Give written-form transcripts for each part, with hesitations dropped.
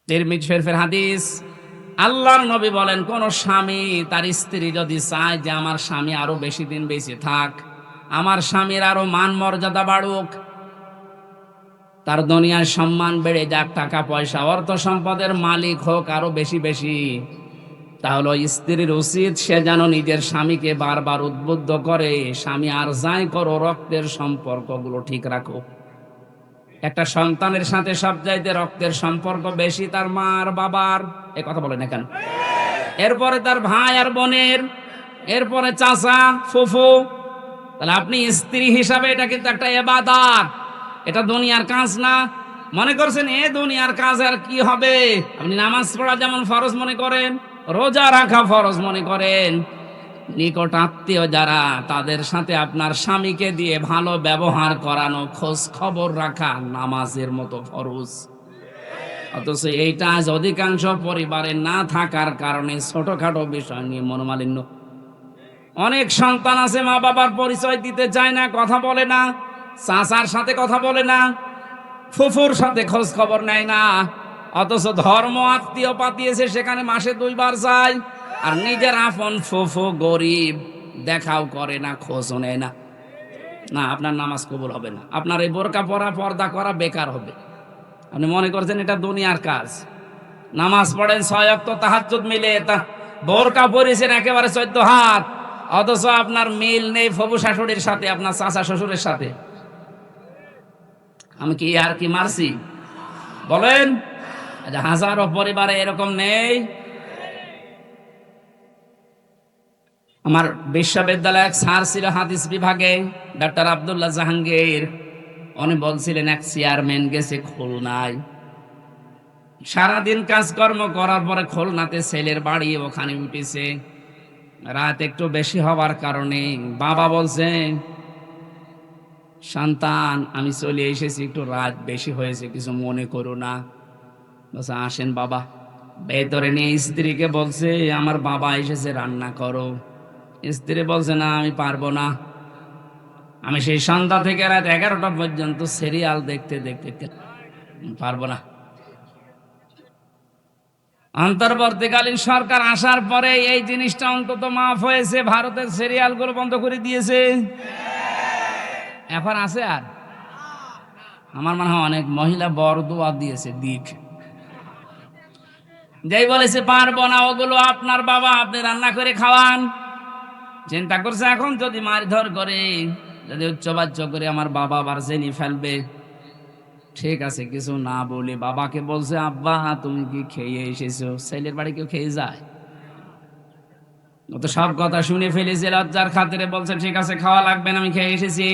তিরমিজি শরীফের হাদিস, আল্লাহর নবী বলেন, কোন স্বামী তার স্ত্রী যদি চায় যে আমার স্বামী আরো বেশি দিন বেঁচে থাক, আমার স্বামীর আরো মান মর্যাদা বাড়ুক, তার দুনিয়ার সম্মান বেড়ে যাক, টাকা পয়সা অর্থ সম্পদের মালিক হোক আরো বেশি বেশি, তাহলে ওই স্ত্রীর উচিত সে যেন নিজের স্বামীকে বারবার উদ্বুদ্ধ করে, স্বামী আর যাই করো রক্তের সম্পর্কগুলো ঠিক রাখো। একটা সন্তানের সাথে সবচাইতে রক্তের সম্পর্ক বেশি তার মা আর বাবার, এ কথা বলে না কেন? এরপরে তার ভাই আর বোনের, এরপরে চাচা ফুফু। তাহলে আপনি স্ত্রী হিসাবে এটা কিন্তু একটা ইবাদত, এটা দুনিয়ার কাজ না। মনে করছেন এ দুনিয়ার কাজ আর কি হবে? আপনি নামাজ পড়া যেমন ফরজ মনে করেন, রোজা রাখা ফরজ মনে করেন, নিকট আত্মীয় যারা তাদের সাথে আপনার স্বামীকে দিয়ে ভালো ব্যবহার করানো, খোঁজ খবর রাখা নামাজের মতো ফরজ। অথচ এইটা আজ অধিকাংশ পরিবারে না থাকার কারণে ছোটখাটো বিষয় নিয়ে মনোমালিন্য। অনেক সন্তান আছে মা বাবার পরিচয় দিতে চায় না, কথা বলে না, চাচার সাথে কথা বলে না, ফুফুর সাথে খোঁজ খবর নেয় না, অথচ ধর্ম আত্মীয় পাতিয়েছে সেখানে মাসে 2 বার যায়, আর নিজের আপন ফুফু গরিব দেখাও করে না, খোঁজও নেয় না। না, আপনার নামাজ কবুল হবে না, আপনার এই বোরকা পরা পর্দা করা বেকার হবে। আপনি মনে করছেন এটা দুনিয়ার কাজ। নামাজ পড়েন 6 ওয়াক্ত তাহাজ্জুদ মিলে, তা বোরকা পরেছেন একেবারে 14 হাত, অথচ আপনার মিল নেই ফুফু শাশুড়ির সাথে, আপনার চাচা শ্বশুরের সাথে। আমি কি আর কি মারছি বলেন? হাজারো পরিবারে এরকম নেই। আমার বিশ্ববিদ্যালয়ে এক স্যার ছিল হাদিস বিভাগে, ডক্টর আব্দুল্লাহ জাহাঙ্গীর। উনি বলছিলেন এক চেয়ারম্যান গেছে খুলনায়, সারাদিন কাজকর্ম করার পরে খুলনাতে ছেলের বাড়ি, ওখানে উঠেছে। রাত একটু বেশি হওয়ার কারণে বাবা বলছে, সন্তান আমি চলে এসেছি, একটু রাত বেশি হয়েছে, কিছু মনে করো না। বলছে আসেন বাবা। ভেতরে নিয়ে স্ত্রীকে বলছে, আমার বাবা এসেছে, রান্না করো। স্ত্রী বলছে, না আমি পারবো না, আমি সেই সন্ধ্যা থেকে রাত 11টা পর্যন্ত সিরিয়াল দেখতে দেখতে পারবো না। অন্তর্বর্তীকালীন সরকার আসার পরে এই জিনিসটা অন্তত মাফ হয়েছে, ভারতের সিরিয়ালগুলো বন্ধ করে দিয়েছে। এখন আছে আর আমার মনে হয় অনেক মহিলা বরদোয়া দিয়েছে দিক, যেই বলেছে পারবো না, ওগুলো আপনার বাবা, আপনি রান্না করে খাওয়ান। চিন্তা করছে এখন যদি মারধর করে, যদি উচ্চবাচ্য করে আমার বাবা আবার জেনে ফেলবে। ঠিক আছে, কিছু না বলে বাবাকে বলছে, আব্বা তুমি কি খেয়ে এসেছো? ছেলের বাড়ি কেউ খেয়ে যায়? ও তো সব কথা শুনে ফেলেছে, লজ্জার খাতিরে বলছে ঠিক আছে খাওয়া লাগবে না, আমি খেয়ে এসেছি।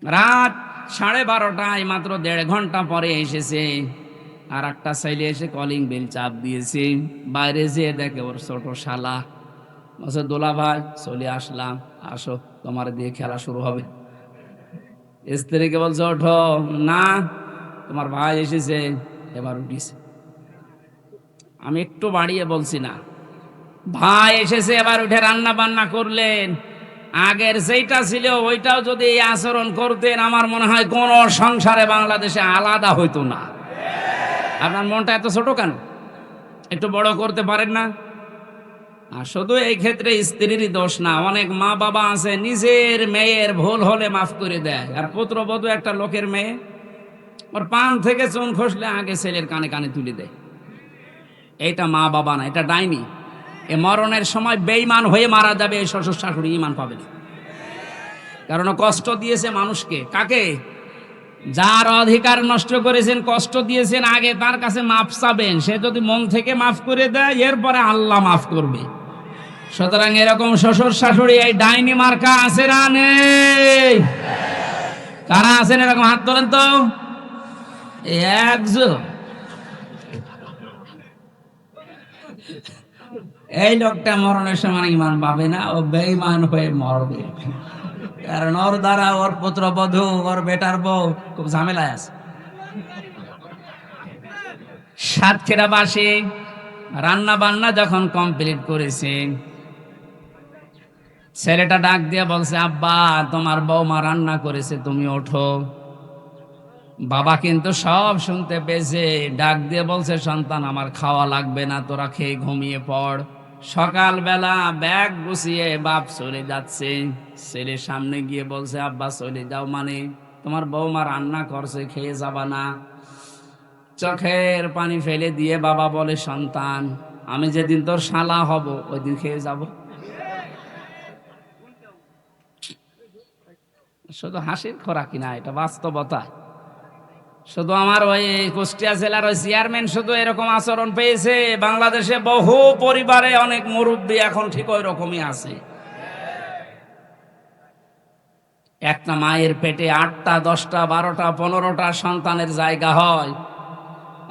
রাত 12:30টায়, মাত্র 1.5 ঘন্টা পরে এসেছে। আর একটা ছেলে এসে কলিং বেল চাপ দিয়েছে, বাইরে যেয়ে দেখে ওর ছোট শালা। বলছে দোলা ভাই চলে আসলাম, আসো তোমার দিয়ে খেলা শুরু হবে। স্ত্রীকে বলছে ওঠো, না তোমার ভাই এসেছে, এবার উঠিস। আমি একটু বাড়িয়ে বলছি না, ভাই এসেছে এবার উঠে রান্না বান্না করলেন। আগের যেটা ছিল ওইটাও যদি এই আচরণ করতেন, আমার মনে হয় কোন সংসারে বাংলাদেশে আলাদা হইতো না। আপনার মনটা এত ছোট কেন? একটু বড় করতে পারেন না? আর শুধু এই ক্ষেত্রে স্ত্রীরই দোষ না, অনেক মা বাবা আছে নিজের মেয়ের ভুল হলে মাফ করে দেয়। আর পুত্রবধূ একটা লোকের মেয়ে, ওর পান থেকে চুন খসলে আগে ছেলের কানে কানে তুলে দেয়। এইটা মা বাবা না, এটা ডাইনি। এ মরণের সময় বেঈমান হয়ে মারা যাবে, এই শ্বশুর শাশুড়ি ঈমান পাবে না। কারণ কষ্ট দিয়েছে মানুষকে। কাকে? যার অধিকার নষ্ট করেছেন, কষ্ট দিয়েছেন, আগে তার কাছে মাফ চাবেন। সে যদি মন থেকে মাফ করে দেয়, এরপরে আল্লাহ মাফ করবে। সুতরাং এরকম শ্বশুর শাশুড়ি এই ডাইনি মার্কা আছে না নেই? কারা আছেন এরকম হাত তোলেন তো। একজন এই লোকটা মরণের সময় ঈমান পাবে না, ও বেঈমান হয়ে মরবে। কারণ ওর দ্বারা ওর পুত্রবধূ, ওর বেটার বউ খুব ঝামেলায় আছে। সাতক্ষীরা বাসী রান্না বান্না যখন কমপ্লিট করেছে, ছেলেটা ডাক দিয়ে বলছে, আব্বা তোমার বৌমা রান্না করেছে, তুমি ওঠো। বাবা কিন্তু সব শুনতে পেয়েছে, ডাক দিয়ে বলছে, সন্তান আমার খাওয়া লাগবে না, তোরা খেয়ে ঘুমিয়ে পড়। সকালবেলা ব্যাগ গুছিয়ে বাপ চলে যাচ্ছে, ছেলের সামনে গিয়ে বলছে, আব্বা চলে যাও মানে? তোমার বৌমা রান্না করছে, খেয়ে যাবা না? চোখের পানি ফেলে দিয়ে বাবা বলে, সন্তান আমি যেদিন তোর শালা হব ওই দিন খেয়ে যাব। শুধু হাসির খোরাকি না, এটা বাস্তবতা। শুধু আমার ওই কুষ্টিয়া জেলার ওই চেয়ারম্যান শুধু এরকম আচরণ পেয়েছে? বাংলাদেশে বহু পরিবারে অনেক মুরব্বী এখন ঠিক ওই রকমই আছে। একটা মায়ের পেটে 8টা 10টা 12টা 15টা সন্তানের জায়গা হয়,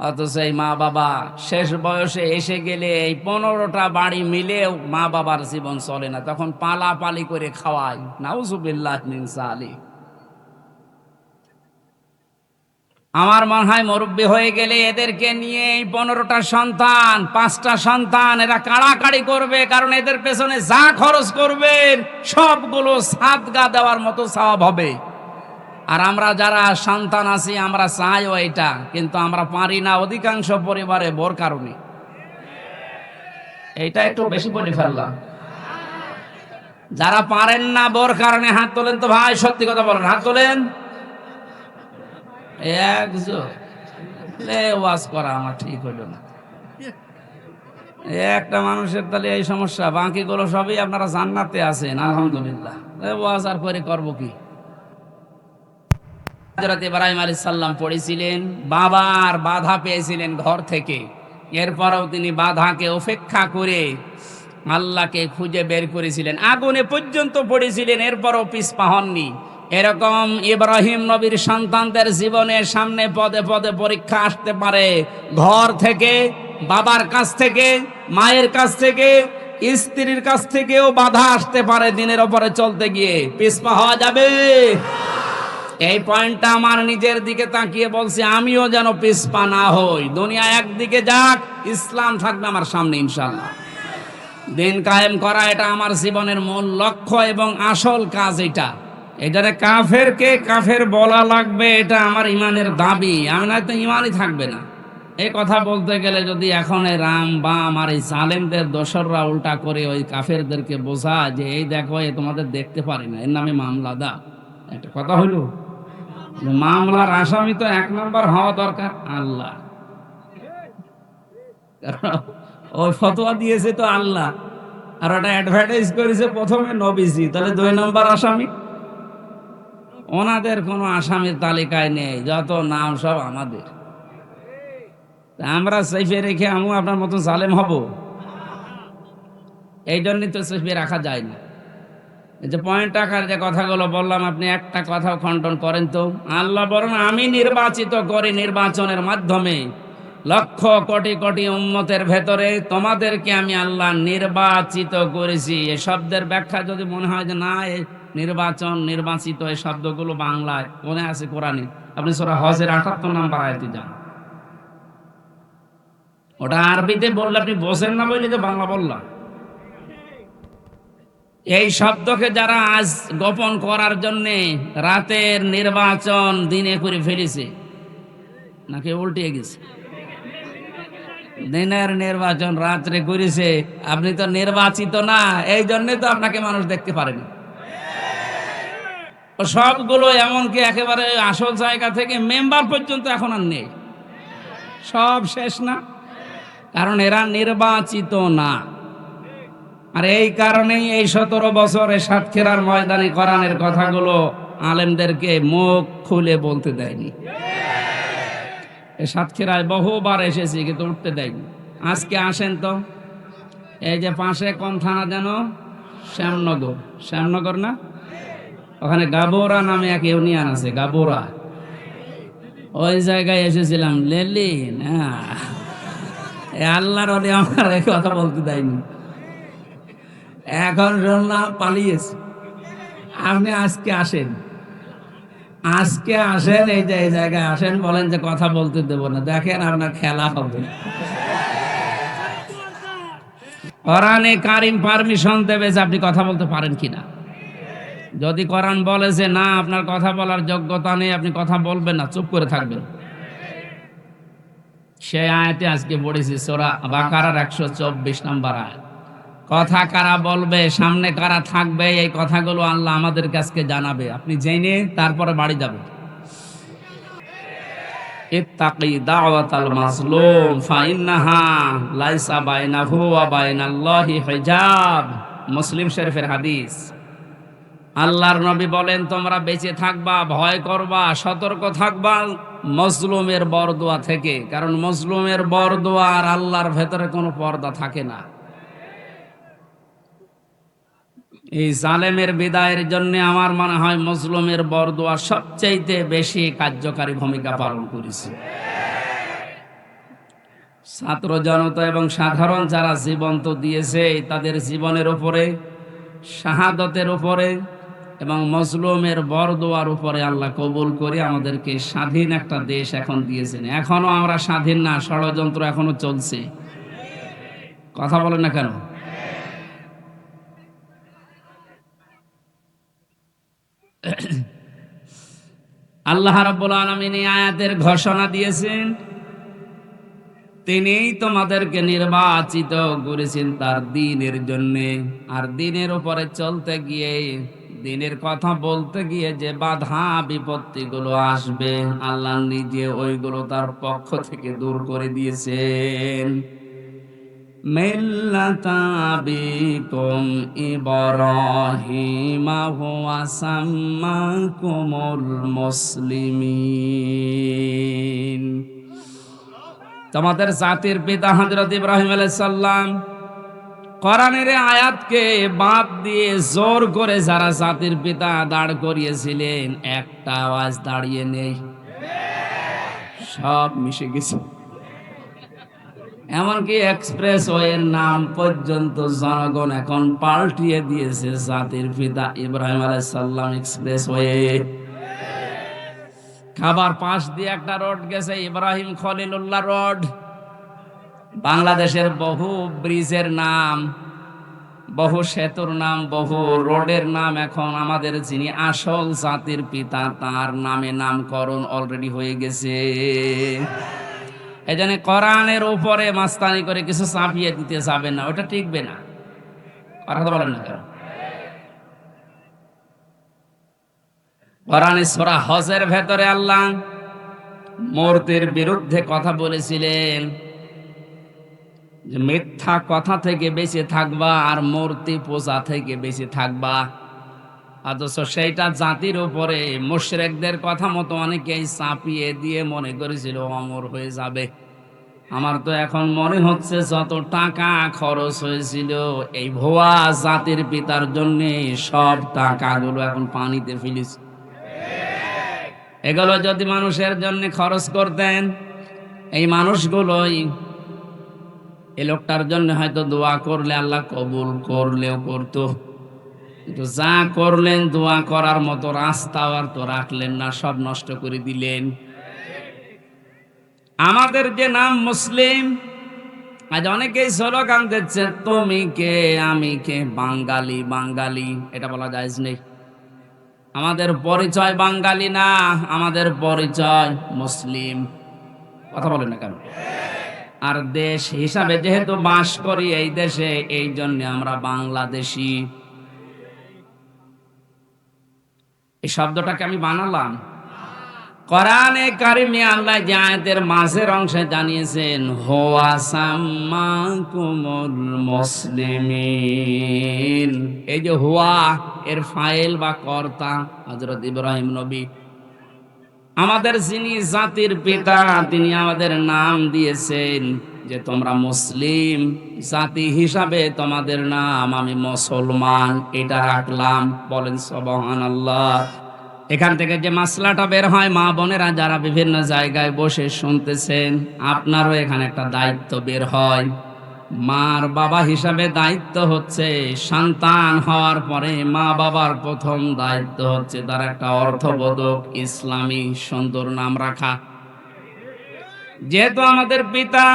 অথচ এই মা বাবা শেষ বয়সে এসে গেলে এই 15টা বাড়ি মিলেও মা বাবার জীবন চলে না, তখন পালাপালি করে খাওয়ায়। নাউজুবিল্লাহ মিন যালিক। আমার মনে হয় মুরব্বী হয়ে গেলে এদেরকে নিয়ে এই 15টা সন্তান 5টা সন্তান এরা কাড়াকাড়ি করবে, কারণ এদের পেছনে যা খরচ করবেন সবগুলো সাদগা দেওয়ার মতো সওয়াব হবে। আর আমরা যারা সন্তান আছি আমরা চাইও এটা, কিন্তু আমরা পারি না অধিকাংশ পরিবারে বোর কারণে। এইটা একটু বেশি বলে ফেললাম। যারা পারেন না বোর কারণে হাত তোলেন তো ভাই, সত্যি কথা বলেন, হাত তোলেন। ওয়াজ করা আমার ঠিক হইল না। একটা মানুষের তাহলে এই সমস্যা, বাকিগুলো সবই আপনারা জান্নাতে আছেন আলহামদুলিল্লাহ। ওয়াজ আর করে করবো কি? হযরত ইব্রাহিম আলাইহিস সালাম পড়েছিলেন, বাবার বাধা পেয়েছিলেন ঘর থেকে, এরপরেও তিনি বাধাকে উপেক্ষা করে আল্লাহকে খুঁজে বের করেছিলেন। আগুনে পর্যন্ত পড়েছিলেন, এরপরও পিছপা হননি। এরকম ইব্রাহিম নবীর সন্তানদের জীবনের সামনে পদে পদে পরীক্ষা আসতে পারে। ঘর থেকে, বাবার কাছ থেকে, মায়ের কাছ থেকে, স্ত্রীর কাছ থেকেও বাধা আসতে পারে। দিনের ওপরে চলতে গিয়ে পিছপা হওয়া যাবে? এই পয়েন্টটা আমার নিজের দিকে তাকিয়ে বলছি, আমিও যেন পিছপা না হই। দুনিয়া একদিকে যাক, ইসলাম থাকবে আমার সামনে ইনশাআল্লাহ। দিন কায়েম করা এটা আমার জীবনের মূল লক্ষ্য এবং আসল কাজ। এটারে কাফেরকে কাফের বলা লাগবে, এটা আমার ইমানের দাবি। আমি না তো ইমানই থাকবে না। এই কথা বলতে গেলে যদি এখন এই রাম বাম আর এই জালেমদের দোসররা উল্টা করে ওই কাফেরদেরকে বোঝা যে এই দেখো এ তোমাদের দেখতে পারি না, এর নামে মামলা দা, একটা কথা হইল। মামলার আসামি তো 1 নম্বর হওয়া দরকার আল্লাহ। ওই ফতোয়া দিয়েছে তো আল্লাহ, আর ওটা অ্যাডভার্টাইজ করেছে প্রথমে নবীজি, তাহলে 2 নম্বর আসামি। ওনাদের কোনো আসামির তালিকায় নেই, যত নাম সব আমাদের। আমরা সেফে রেখে আমি আপনার মতন জালেম হব? এই জন্যই তো সেফে রাখা যায় না। এই যে পয়েন্ট আকার যে কথাগুলো বললাম, আপনি একটা কথাও খণ্ডন করেন তো? আল্লাহ বলেন, আমি নির্বাচিত করি নির্বাচনের মাধ্যমে লক্ষ কোটি কোটি উম্মতের ভেতরে তোমাদেরকে আমি আল্লাহ নির্বাচিত করেছি। এই শব্দের ব্যাখ্যা যদি মনে হয় যে না নির্বাচন নির্বাচিত এই শব্দগুলো বাংলায় মনে আছে কোরআনে, আপনি সূরা হজের 78 নম্বর আয়াতে যান। ওটা আরবিতে বললে আপনি বোঝেন না বলে তো বাংলা বললাম। এই শব্দকে যারা আজ গোপন করার জন্য রাতের নির্বাচন দিনে করে ফেলেছে, নাকি উল্টে গেছে? দিনের নির্বাচন রাত্রে করেছে। আপনি তো নির্বাচিত না, এই জন্য তো আপনাকে মানুষ দেখতে পারেনি। সবগুলো এমনকি একেবারে আসল জায়গা থেকে মেম্বার পর্যন্ত এখন আর নেই, সব শেষ না, কারণ এরা নির্বাচিত না। আর এই কারণেই এই 17 বছরে সাতক্ষীরার ময়দানে কোরআনের কথাগুলো আলেমদেরকে মুখ খুলে বলতে দেয়নি। এই সাতক্ষীরায় বহুবার এসেছি কিন্তু উঠতে দেয়নি। আজকে আসেন তো, এই যে পাশে কোন থানা যেন, শ্যামনগর, শ্যামনগর না, ওখানে গাবোরা নামে এক ইউনিয়ন আছে, গাবোরা, ওই জায়গায় এসেছিলাম। লেলিন আল্লাহর ওলি আমার এই কথা বলতে দেয়নি। এখন শুনলাম পালিয়েছে। আপনি আজকে আসেন, আজকে আসেন, এই যে এই জায়গায় আসেন, বলেন যে কথা বলতে দেব না, দেখেন আপনার খেলা হবে। কোরআনে কারিম পারমিশন দেবে যে আপনি কথা বলতে পারেন কিনা। যদি কোরআন বলে যে না আপনার কথা বলার যোগ্যতা নেই, আপনি কথা বলবেন না, চুপ করে থাকবেন। সেই আয়াতে আজকে পড়েছি সূরা বাকারার 124 নম্বর আয়াত। কথা কারা বলবে, সামনে কারা থাকবে, এই কথাগুলো আল্লাহ আমাদের কাছে জানাবে। আপনি জেনে তারপরে বাড়ি যাবেন। ইত্তাকি দাওয়াতাল মাজলুম ফাইন্নাহা লাইসা বাইনাহু ওয়া বাইনাল্লাহি হিজাব। মুসলিম শরীফের হাদিস। আল্লাহর নবী বলেন, তোমরা বেঁচে থাকবা, ভয় করবা, সতর্ক থাকবা মজলুমের বরদোয়া থেকে। কারণ মজলুমের বরদোয়া আর আল্লাহর ভেতরে কোনো পর্দা থাকে না। এই জালেমের বিদায়ের জন্য আমার মনে হয় মজলুমের বরদোয়া সবচাইতে বেশি কার্যকারী ভূমিকা পালন করেছে। ছাত্র জনতা এবং সাধারণ যারা জীবন তো দিয়েছে, তাদের জীবনের উপরে, শাহাদতের উপরে এবং মজলুমের বরদোয়ার উপরে আল্লাহ কবুল করে আমাদেরকে স্বাধীন একটা দেশ এখন দিয়েছেন। এখনো আমরা স্বাধীন না, ষড়যন্ত্র এখনো চলছে। কথা বলেন না কেন? আল্লাহ রাব্বুল আলামিন এই আয়াতের ঘোষণা দিয়েছেন, তিনিই তোমাদেরকে নির্বাচিত করেছেন তার দ্বীনের জন্য। আর দ্বীনের উপরে চলতে গিয়ে, দ্বীনের কথা বলতে গিয়ে যে বাধা বিপত্তিগুলো আসবে, আল্লাহ নিজে ওইগুলো তার পক্ষ থেকে দূর করে দিয়েছেন। মিল্লাতা আবিকুম ইব্রাহিম হুয়া সাম্মাকুমুল মুসলিমিন। তোমাদের জাতির পিতা হযরত ইব্রাহিম আলাইহিস সালাম। কোরআনের আয়াতকে বাদ দিয়ে জোর করে যারা জাতির পিতা দাঁড় করিয়েছিলেন, একটা আওয়াজ দাঁড়িয়ে নেই, সব মিশে গেছে। এমনকি এক্সপ্রেস ওয়ের নাম পর্যন্ত জনগণ এখন পাল্টিয়ে দিয়েছে জাতির পিতা ইব্রাহিম আলাইহিস সালাম এক্সপ্রেস ওয়ে। খাবার পাশ দিয়ে একটা রোড গেছে, ইব্রাহিম খলিলুল্লাহ রোড। বাংলাদেশের বহু ব্রিজের নাম, বহু সেতুর নাম, বহু রোডের নাম এখন আমাদের যিনি আসল জাতির পিতা তার নামে নামকরণ অলরেডি হয়ে গেছে। এই জন্য কোরআনের উপরে মাস্তানি করে কিছু চাপিয়ে দিতে যাবেন না, ওটা টিকবে না। কথা বলেন না কেন? কোরআনে সূরা হজের ভেতরে আল্লাহ মূর্তির বিরুদ্ধে কথা বলেছিলেন যে মিথ্যা কথা থেকে বেঁচে থাকবা আর মূর্তি পূজা থেকে বেঁচে থাকবা। অথচ সেইটা জাতির উপরে মুশরিকদের কথা মতো অনেকেই চাপিয়ে দিয়ে মনে করেছিল অমর হয়ে যাবে। আমার তো এখন মনে হচ্ছে যত টাকা খরচ হয়েছিল এই ভুয়া জাতির পিতার জন্য, সব টাকাগুলো এখন পানিতে ফেলেছে। এগুলো যদি মানুষের জন্য খরচ করতেন, এই মানুষগুলোই এই লোকটার জন্য হয়তো দোয়া করলে আল্লাহ কবুল করলেও করতো। কিন্তু যা করলেন, দোয়া করার মতো রাস্তাও আর তো রাখলেন না, সব নষ্ট করে দিলেন। আমাদের যে নাম মুসলিম, আজ অনেকেই স্লোগান দিচ্ছে তুমি কে আমি কে, বাঙালি বাঙালি, এটা বলা জায়েজ নেই। আমাদের পরিচয় বাঙালি না, আমাদের পরিচয় মুসলিম। কথা বলেন না কেন? আর দেশ হিসাবে যেহেতু বাস করি এই দেশে, এই জন্য আমরা বাংলাদেশি। এই শব্দটাকে আমি বানালাম। কোরআনে কারিমে আল্লাহ যে আয়াতের মাঝের অংশে জানিয়েছেন হুয়া সাম্মাকুমুল মুসলিমিন, এই যে হুয়া এর ফাইল বা কর্তা হযরত ইব্রাহিম নবী। আমাদের যিনি জাতির পিতা, তিনি আমাদের নাম দিয়েছেন যে তোমরা মুসলিম জাতি হিসাবে তোমাদের নাম আমি মুসলমান, এটা রাখলাম। বলেন সুবহানাল্লাহ। এখান থেকে যে মাসলাটা বের হয়, মা বোনেরা যারা বিভিন্ন জায়গায় বসে শুনতেছেন, আপনারও এখানে একটা দায়িত্ব বের হয়। মার বাবা হিসাবে দায়িত্ব হচ্ছে, সন্তান হওয়ার পরে মা বাবার প্রথম দায়িত্ব হচ্ছে তার একটা অর্থবোধক ইসলামী সুন্দর নাম রাখা। যেহেতু আমাদের পিতা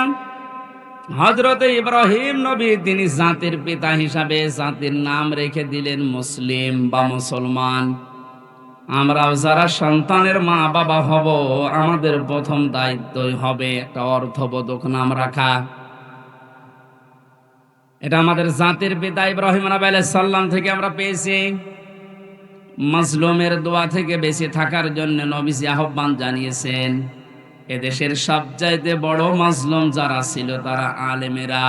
হযরত ইব্রাহিম নবী তিনি জাতির পিতা হিসাবে জাতির নাম রেখে দিলেন মুসলিম বা মুসলমান। আমরাও যারা সন্তানের মা বাবা হব, আমাদের প্রথম দায়িত্বই হবে একটা অর্থবোধক নাম রাখা। এটা আমাদের জাতির পিতা ইব্রাহিম আলাইহিস সালাম থেকে আমরা পেয়েছি। মাজলুমের দোয়া থেকে বেঁচে থাকার জন্য নবীজি আহ্বান জানিয়েছেন। এদেশের সবচাইতে বড় মাজলুম যারা ছিল তারা আলেমেরা।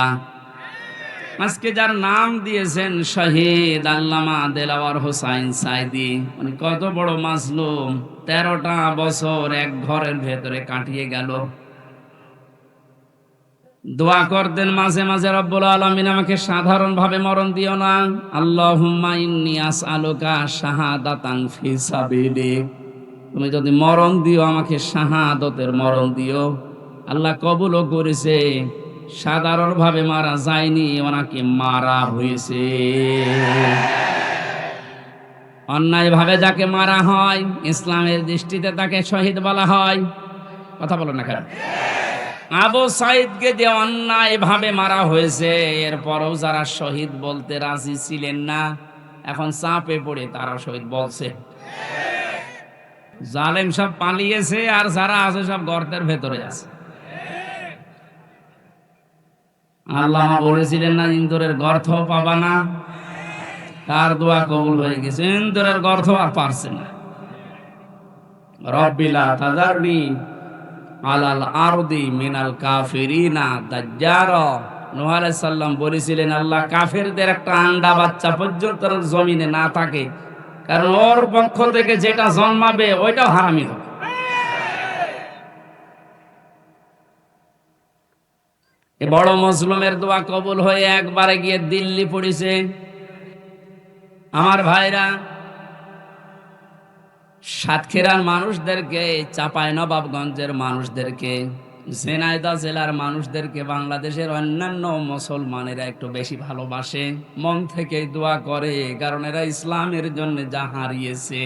আজকে যার নাম দিয়েছেন শহীদ আল্লামা দেলাওয়ার হোসাইন সাইদি, উনি কত বড় মাজলুম, 13টা বছর এক ঘরের ভেতরে কাটিয়ে গেল। দোয়া করতেন মাঝে মাঝে, রব্বুল আলামিন আমাকে সাধারণ ভাবে মরণ দিও না, আল্লাহুম্মা ইন্নী আসআলুকা শাহাদাতান ফি সাবিলিক, তুমি যদি মরণ দিও আমাকে শাহাদতের মরণ দিও। আল্লাহ কবুলও করেছে, সাধারণ ভাবে মারা যায়নি, ওনাকে মারা হয়েছে। অন্যায় ভাবে যাকে মারা হয় ইসলামের দৃষ্টিতে তাকে শহীদ বলা হয়। কথা বলো না কেন? আবু সাইদকে যে অন্যায় ভাবে মারা হয়েছে, এরপরও যারা শহীদ বলতে রাজি ছিলেন না, এখন চাপে পড়ে তারা শহীদ বলছে। জালেম সব পালিয়েছে, আর যারা আছে সব গর্তের ভেতরে আছে। আল্লাহ বলেছিলেন না, ইন্দুরের গর্ত পাবা না। তার দোয়া কবুল হয়ে গেছে, ইন্দুরের গর্ত আর পারছে না। রব্বিলা তাযারনি আলাল আরদি মিনাল কাফিরিনা দাজ্জারা। নূহ আলাইহিস সালাম বলেছিলেন, আল্লাহ কাফেরদের একটা আন্ডা বাচ্চা পর্যন্ত জমিনে না থাকে, কারণ ওর পক্ষ থেকে যেটা জন্মাবে ওইটাও হারামি হবে। এ বড় মজলুমের দোয়া কবুল হয়ে একবারে গিয়ে দিল্লি পড়েছে। আমার ভাইরা, সাতক্ষীরার মানুষদেরকে, চাঁপাইনবাবগঞ্জের মানুষদেরকে, ঝিনাইদহ জেলার মানুষদেরকে বাংলাদেশের অন্যান্য মুসলমানেরা একটু বেশি ভালোবাসে, মন থেকে দোয়া করে, কারণ এরা ইসলামের জন্য যা হারিয়েছে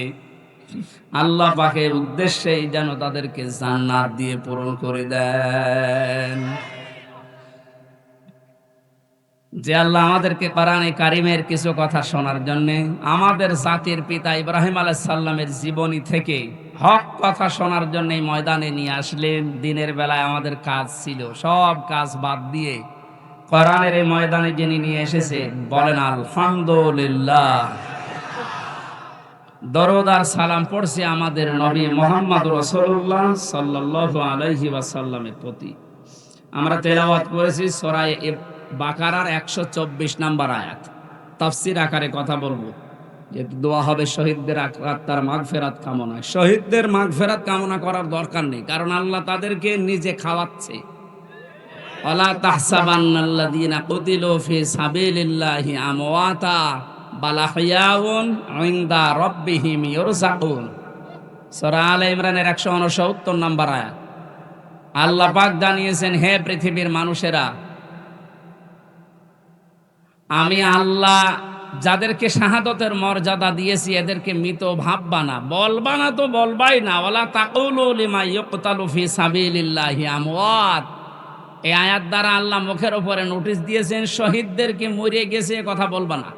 আল্লাহ পাকের উদ্দেশ্যেই যেন তাদেরকে জান্নাত দিয়ে পূরণ করে দেন। যে আল্লাহ আমাদেরকে কোরআনে কারিমের কিছু কথা শোনার জন্য, আমাদের জাতির পিতা ইব্রাহিম আলাইহিস সালামের জীবনী থেকে হক কথা শোনার জন্য ময়দানে নিয়ে আসলেন। দিনের বেলায় আমাদের কাজ ছিল, সব কাজ বাদ দিয়ে কোরআনের এই ময়দানে যিনি নিয়ে এসেছে, বলেন আলহামদুলিল্লাহ। দরুদ আর সালাম পড়ছি আমাদের নবী মুহাম্মদ রাসূলুল্লাহ সাল্লাল্লাহু আলাইহি ওয়াসাল্লামের প্রতি। আমরা তেলাওয়াত করেছি সূরা বাকারার 124 নম্বর আয়াত। তাফসীর আকারে কথা বলবো, যে দোয়া হবে শহীদদের আত্মার মাগফিরাত কামনা। শহীদদের মাগফিরাত কামনা করার দরকার নেই, কারণ আল্লাহ তাদেরকে নিজে খাওয়াচ্ছে। ওয়ালা তাহসাবান্নাল্লাযীনা কুতিলু ফি সাবিলিল্লাহি আমওয়াতা বাল আহইয়াউন ইনদা রাব্বিহিম ইরযাকুন। সূরা আলে ইমরানের 169 নম্বর আয়াত। আল্লাহ পাক জানিয়েছেন, হে পৃথিবীর মানুষেরা, আমি আল্লাহ যাদেরকে শাহাদতের মর্যাদা দিয়েছি এদেরকে মৃত ভাববা না, বলবা না তো বলবাই না। ওয়ালা তাকুলু লিমা ইউকতালু ফি সাবিলিল্লাহি আমওয়াত। এই আয়াত দ্বারা আল্লাহ মুখের উপরে নোটিশ দিয়েছেন, শহীদদেরকে মরে গেছে কথা বলবা না।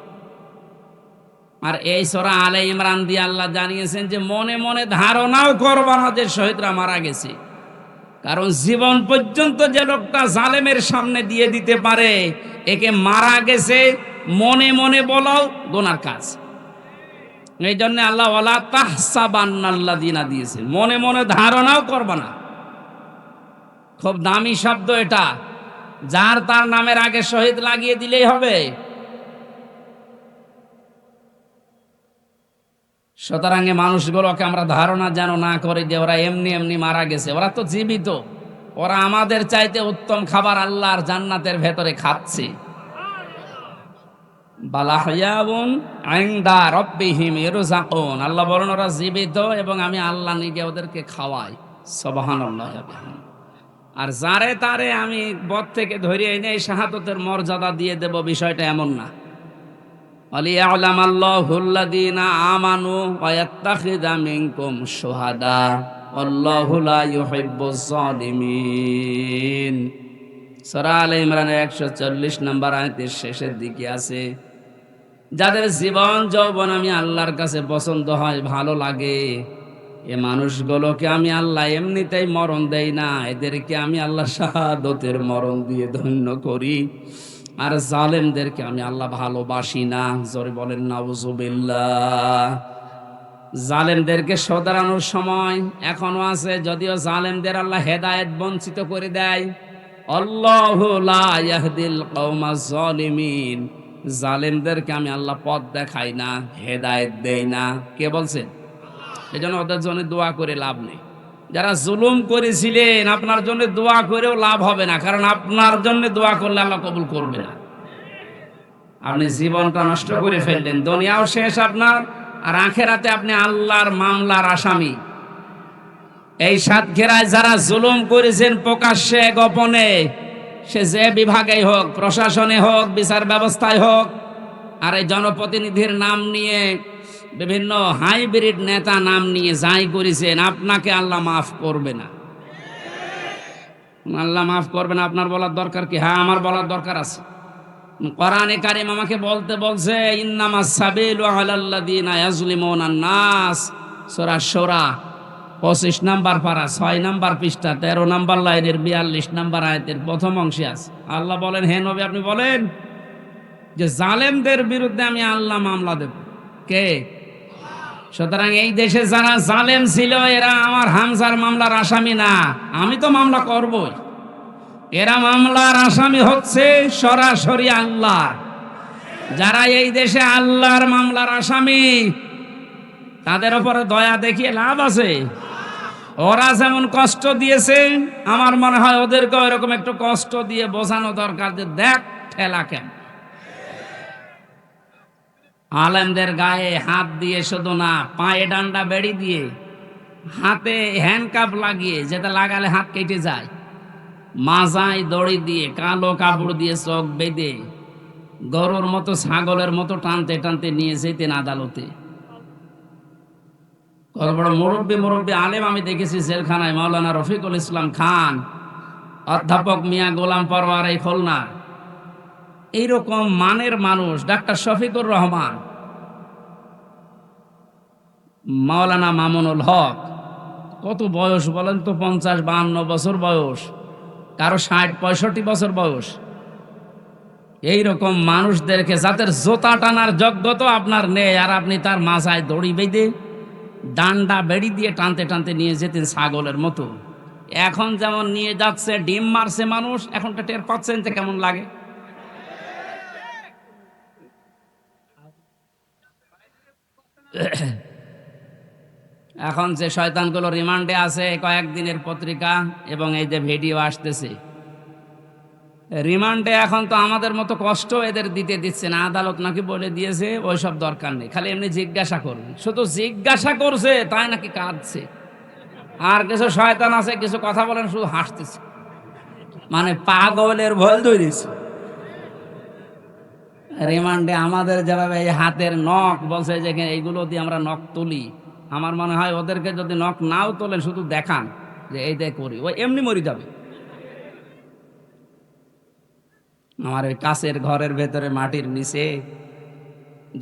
আর এই সূরা আলে ইমরান দিয়ে আল্লাহ জানিয়েছেন যে মনে মনে ধারণাও করবা না যে শহীদরা মারা গেছে, কারণ জীবন পর্যন্ত যে লোকটা জালেমের সামনে দিয়ে দিতে পারে, একে মারা গেছে মনে মনে বলাও গুনার কাজ। এই জন্য আল্লাহ ওয়ালা তাহসাবান্নাল্লাযীনা দিয়েছে, মনে মনে ধারণাও করবা না। খুব দামি শব্দ এটা, যার তার নামের আগে শহীদ লাগিয়ে দিলেই হবে। সুতরাং মানুষগুলোকে আমরা ধারণা যেন না করে যে ওরা এমনি এমনি মারা গেছে। ওরা তো জীবিত, ওরা আমাদের চাইতে উত্তম খাবার আল্লাহর জান্নাতের ভেতরে খাচ্ছে। বাল আহইয়াউন ইনদা রাব্বিহিম ইরযাকুন। আল্লাহ বলেন ওরা জীবিত এবং আমি আল্লাহ নিজে ওদেরকে খাওয়াই। সুবহানাল্লাহ। আর যারে তারে আমি বদ থেকে ধরে এনে শাহাদতের মর্যাদা দিয়ে দেব, বিষয়টা এমন না। আলিয়ালামাল্লাহুল্লাযীনা আমানু ওয়া ইয়াত্তাখিযা মিনকুম শুহাদা আল্লাহু লা ইউহিব্বুজ জালিমিন। সূরা আলে ইমরানের 140 নম্বর আয়াতের শেষের দিকে আছে, যাদের জীবন যৌবন আমি আল্লাহর কাছে পছন্দ হয়, ভালো লাগে, এ মানুষগুলোকে আমি আল্লাহ এমনিতেই মরণ দেই না, এদেরকে আমি আল্লাহ শাহাদতের মরণ দিয়ে ধন্য করি। আর জালেমদেরকে আমি আল্লাহ ভালোবাসি না। জোরে বলেন নাউজুবিল্লাহ। জালেমদেরকে শোধরানোর সময় এখনো আছে, যদিও জালেমদের আল্লাহ হেদায়েত বঞ্চিত করে দেয়। আল্লাহু লা ইয়াহদিল কওমাজ জালিমিন, জালেমদেরকে আমি আল্লাহ পথ দেখাই না, হেদায়েত দেই না। কে বলছেন? এজন্য ওদের জন্য দোয়া করে লাভ নেই। যারা জুলুম করেছিলেন আপনার জন্য দোয়া করেও লাভ হবে না, কারণ আপনার জন্য দোয়া করলে আল্লাহ কবুল করবে না। আপনি জীবনটা নষ্ট করে ফেললেন, দুনিয়াও শেষ আপনার, আর আখেরাতে আপনি আল্লাহর মামলার আসামি। এই সাতক্ষীরায় যারা জুলুম করেছেন প্রকাশ্যে গোপনে, সে যে বিভাগেই হোক, প্রশাসনে হোক, বিচার ব্যবস্থায় হোক, আর এই জনপ্রতিনিধির নাম নিয়ে, বিভিন্ন হাইব্রিড নেতা নাম নিয়ে যাই করেছেন, আপনাকে আল্লাহ মাফ করবে না। আল্লাহ মাফ করবে না। আপনার বলার দরকার কি? হ্যাঁ, আমার বলার দরকার আছে। কোরআনে কারীম আমাকে বলতে বলছে, ইন্নামাস সাবিলু আলাল্লাযিনা ইয়াজলিমুনান নাস, সূরা শূরা 25 নাম্বার পারা 6 নাম্বার পৃষ্ঠা 13 নাম্বার লাইনের 42 নাম্বার আয়াতের প্রথম অংশে আছে। আল্লাহ বলেন, হে নবী আপনি বলেন যে জালেমদের বিরুদ্ধে আমি আল্লাহ মামলা দেব। কে? সুতরাং এই দেশে যারা জালেম ছিল এরা আমার হামজার মামলার আসামি না, আমি তো মামলা করবই। এরা মামলার আসামি হচ্ছে সরাসরি আল্লাহ। যারা এই দেশে আল্লাহর মামলার আসামি, তাদের উপরে দয়া দেখিয়ে লাভ আছে? ওরা যেমন কষ্ট দিয়েছে, আমার মনে হয় ওদেরকে এরকম একটু কষ্ট দিয়ে বোঝানো দরকার যে দেখ ঠেলা কেন। আলেমদের গায়ে হাত দিয়ে শুধু না, পায়ে ডান্ডা বেড়ি দিয়ে, হাতে হ্যান্ডকাপ লাগিয়ে, যেটা লাগালে হাত কেটে যায়, মাজায় দড়ি দিয়ে, কালো কাপড় দিয়ে চোখ বেঁধে, গরুর মতো ছাগলের মতো টানতে টানতে নিয়ে যেতেন আদালতে। কত বড় মুরব্বী আলেম আমি দেখেছি জেলখানায়, মাওলানা রফিকুল ইসলাম খান, অধ্যাপক মিয়া গোলাম পরওয়ার এই খুলনা, এইরকম মানের মানুষ, ডাক্তার শফিকুর রহমান, মাওলানা মামুনুল হক, কত বয়স বলেন তো? 50-52 বছর বয়স, কারো 60-65 বছর বয়স। এইরকম মানুষদেরকে, যাদের জোতা টানার যোগ্যতা আপনার নেই, আর আপনি তার মাথায় দড়ি বেঁধে ডান্ডা বেড়ি দিয়ে টানতে টানতে নিয়ে যেতেন ছাগলের মতো। এখন যেমন নিয়ে যাচ্ছে, ডিম মারছে মানুষ, এখনটা টের পাচ্ছেন যে কেমন লাগে। এখন যে শয়তানগুলো রিমান্ডে আছে, কয়েকদিনের পত্রিকা এবং এই যে ভিডিও আসতেছে, রিমান্ডে এখন তো আমাদের মতো কষ্ট এদের দিচ্ছে না। আদালত নাকি বলে দিয়েছে ওইসব দরকার নেই, খালি এমনি জিজ্ঞাসা করবে। শুধু জিজ্ঞাসা করছে তাই নাকি কাঁদছে। আর কিছু শয়তান আছে, কিছু কথা বলেন শুধু হাসতেছে, মানে পাগলের ভয় ধরেছে। রিমান্ডে আমাদের যেভাবে এই হাতের নখ বলছে যে এইগুলো দিয়ে আমরা নখ তুলি, আমার মনে হয় ওদেরকে যদি নখ নাও তোলেন, শুধু দেখান যে এইটাই করি, ও এমনি মরে যাবে। আমার ওই কাছের ঘরের ভেতরে মাটির নিচে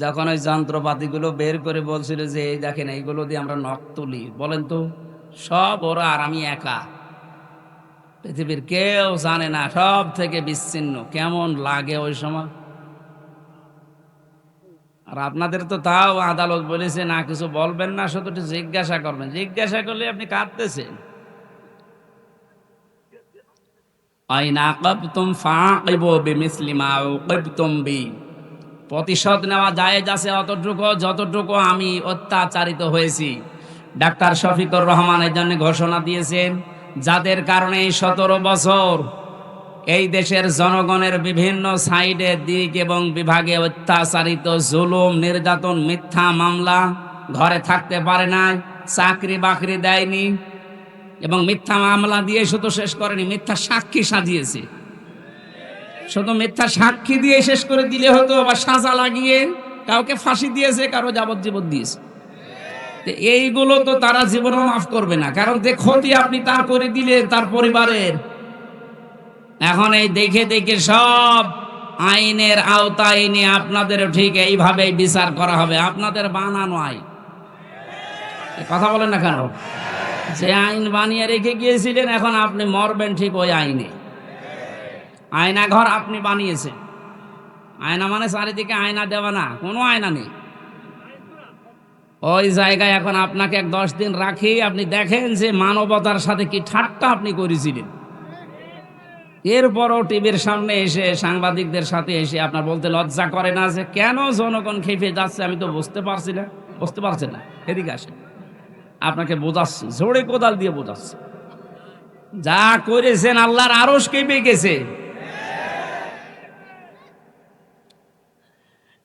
যখন ওই যন্ত্রপাতিগুলো বের করে বলছিল যে এই দেখেন এইগুলো দিয়ে আমরা নখ তুলি, বলেন তো সব ওরা আর আমি একা, পৃথিবীর কেউ জানে না, সব থেকে বিচ্ছিন্ন। কেমন লাগে ওই সময়? আর আপনাদের তো তাও আদালত বলেছে না কিছু বলবেন না, শুধু একটু জিজ্ঞাসা করবেন। জিজ্ঞাসা করলে আপনি কাঁদতেছেন। প্রতিশোধ নেওয়া জায়েজ আছে অতটুকু যতটুকু আমি অত্যাচারিত হয়েছি। ডাক্তার শফিকুর রহমান এর জন্য ঘোষণা দিয়েছেন, যাদের কারণে 17 বছর এই দেশের জনগণের বিভিন্ন সাইডে, দিক এবং বিভাগে অত্যাচারিত, জুলুম, নির্যাতন, মিথ্যা মামলা, ঘরে থাকতে পারে না, চাকরি বাকরি দেয়নি, এবং মিথ্যা মামলা দিয়ে শুধু শেষ করেনি, মিথ্যা সাক্ষী সাজিয়েছে। শুধু মিথ্যা সাক্ষী দিয়ে শেষ করে দিলে হতো, বা সাজা লাগিয়ে কাউকে ফাঁসি দিয়েছে, কারো যাবজ্জীবন দিয়েছে। এইগুলো তো তারা জীবনেও মাফ করবে না, কারণ যে ক্ষতি আপনি তার করে দিলেন, তার পরিবারের, এখন এই দেখে দেখে সব আইনের আওতায় এনে আপনাদের ঠিক এইভাবেই বিচার করা হবে, আপনাদের বানানো আইন। কথা বলেন না কেন? যে আইন বানিয়ে রেখে গিয়েছিলেন, এখন আপনি মরবেন ঠিক ওই আইনে। আয়না ঘর আপনি বানিয়েছেন। আয়না মানে চারিদিকে আয়না দেওয়া না, কোনো আয়না নেই। ওই জায়গায় এখন আপনাকে 10 দিন রাখি, আপনি দেখেন যে মানবতার সাথে কি ঠাট্টা আপনি করেছিলেন। এরপরও টিভির সামনে এসে সাংবাদিকদের সাথে এসে আপনার বলতে লজ্জা করে না যে কেন জনগণ খেপে যাচ্ছে? আমি তো বুঝতে পারছি না। বুঝতে পারছেন না? এদিকে আসেন, আপনাকে বোঝাচ্ছি, জোরে কোদাল দিয়ে বোঝাচ্ছি। যা করেছেন আল্লাহর আরশ কেঁপে গেছে।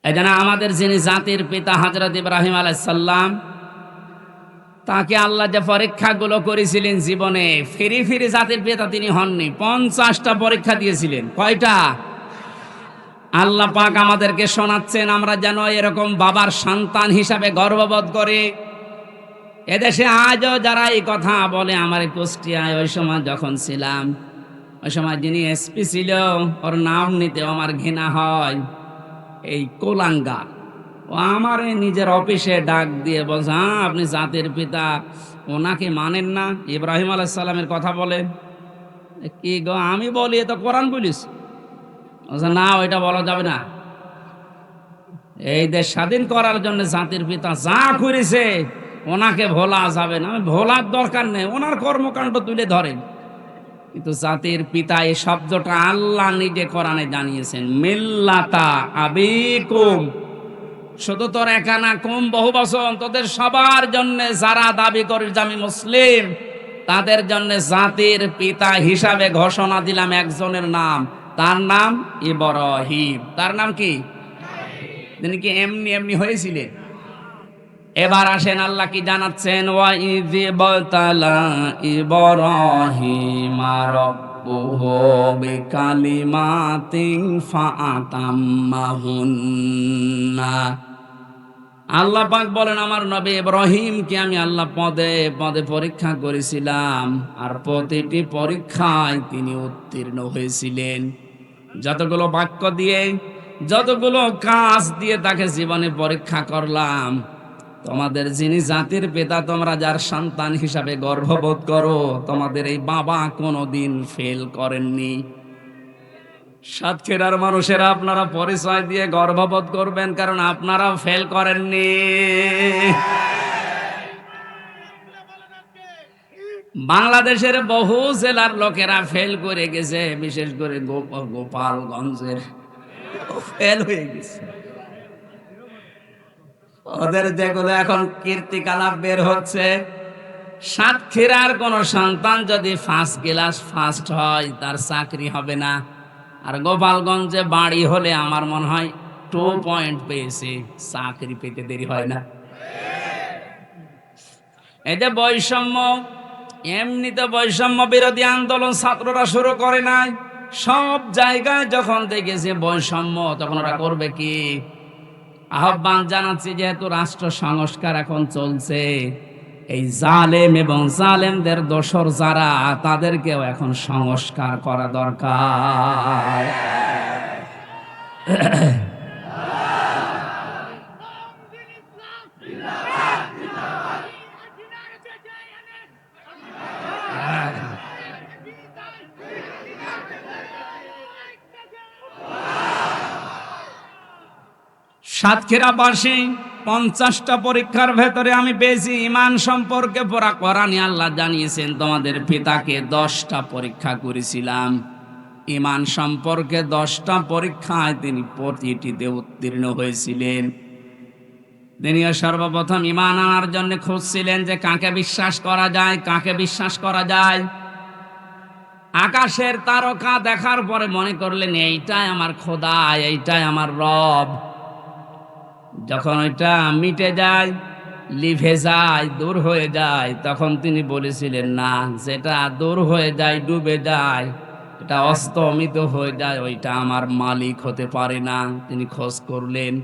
এই জন্য আমাদের যিনি জাতির পিতা হযরত ইব্রাহিম আলাইহিস সালাম, তাকে আল্লাহ যে পরীক্ষাগুলো করেছিলেন জীবনে, ফিরি ফিরি জাতির পিতা তিনি হননি। 50টা পরীক্ষা দিয়েছিলেন। কয়টা? আল্লাহ পাক আমাদেরকে শোনাচ্ছেন আমরা যেন এরকম বাবার সন্তান হিসাবে গর্ববোধ করে। এদেশে আজও যারা এই কথা বলে, আমার কুষ্টিয়ায় ওই সময় যখন ছিলাম, ওই সময় যিনি এসপি ছিল, ওর নাম নিতেও আমার ঘৃণা হয়। এই কোলাঙ্গা, ও আমার নিজের অফিসে ডাক দিয়ে বলছে, হ্যাঁ আপনি জাতির পিতা, ওনাকে মানেন না? ইব্রাহিম আলাইহিস সালামের কথা বলেন। কি গো, আমি বলি এ তো কোরআন বলিস। বলছে না, ওইটা বলা যাবে না। এই দেশ স্বাধীন করার জন্য জাতির পিতা যা করেছে ওনাকে ভোলা যাবে না। ভোলার দরকার নেই, ওনার কর্মকাণ্ড তুলে ধরেন। কিন্তু জাতির পিতা এই শব্দটা আল্লাহ নিজে কোরআনে জানিয়েছেন, মিল্লাতা আবিকুম। শুধু তোর একা না, কম বহু বচন, তোদের সবার জন্য যারা দাবি করে যে আমি মুসলিম, তাদের জন্য জাতির পিতা হিসাবে ঘোষণা দিলাম একজনের নাম, তার নাম ইব্রাহিম। তার নাম কি? তিনি কি এমনি এমনি হয়েছিলেন? এবার আসেন আল্লাহ কি জানাচ্ছেন, ওয়া ইয বাতালা ইব্রাহিম রাব্বুহু বিকালিমাতিন ফাআতাম্মাহুন্না। আল্লাহ পাক বলেন, আমার নবী ইব্রাহিমকে আমি আল্লাহ পদে পদে পরীক্ষা করেছিলাম, আর প্রতিটি পরীক্ষায় তিনি উত্তীর্ণ হয়েছিলেন। যতগুলো বাক্য দিয়ে, যতগুলো কাজ দিয়ে তাকে জীবনে পরীক্ষা করলাম, তোমাদের যিনি জাতির পিতা, তোমরা যার সন্তান হিসাবে গর্ববোধ করো, তোমাদের এই বাবা কোনোদিন ফেল করেননি। সাতক্ষীরার মানুষেরা আপনারা পরিচয় দিয়ে গর্ববোধ করবেন, কারণ আপনারাও ফেল করেননি। বাংলাদেশের বহু জেলার লোকেরা ফেল করে গেছে, বিশেষ করে গোপালগঞ্জের ফেল হয়ে গেছে। ওদের যেগুলো এখন কীর্তিকলাপ বের হচ্ছে, সাতক্ষীরার কোন সন্তান যদি ফার্স্ট ক্লাস ফার্স্ট হয়, তার চাকরি হবে না। আর গোপালগঞ্জে বাড়ি হলে আমার মনে হয় 2 পয়েন্ট পেয়েছে, চাকরি পেতে দেরি হয় না। এই যে বৈষম্য, এমনিতে বৈষম্য বিরোধী আন্দোলন ছাত্ররা শুরু করে নাই। সব জায়গায় যখন দেখেছে বৈষম্য, তখন ওরা করবে কি? আহ্বান জানাচ্ছি, যেহেতু রাষ্ট্র সংস্কার এখন চলছে, এই জালেম এবং জালেমদের দোসর যারা, তাদেরকেও এখন সংস্কার করা দরকার। সাতক্ষীরাবাসী 50টা পরীক্ষার ভেতরে আমি পেয়েছি ঈমান সম্পর্কে পড়া। কোরআনে আল্লাহ জানিয়েছেন, তোমাদের পিতাকে 10টা পরীক্ষা করেছিলাম। ঈমান সম্পর্কে 10টা পরীক্ষায় তিনি প্রতিটিতে উত্তীর্ণ হয়েছিলেন। তিনিও সর্বপ্রথম ঈমান আনার জন্য খুঁজছিলেন যে কাকে বিশ্বাস করা যায়, কাকে বিশ্বাস করা যায়। আকাশের তারকা দেখার পরে মনে করলেন, এইটাই আমার খোদা, এইটাই আমার রব। যখন ওইটা মিটে যায়, লিভে যায়, দূর হয়ে যায়, তখন তিনি বলেছিলেন, না, যেটা দূর হয়ে যায়, ডুবে যায়, এটা অস্তমিত হয়ে যায়, ওইটা আমার মালিক হতে পারে না। তিনি খোঁজ করলেন,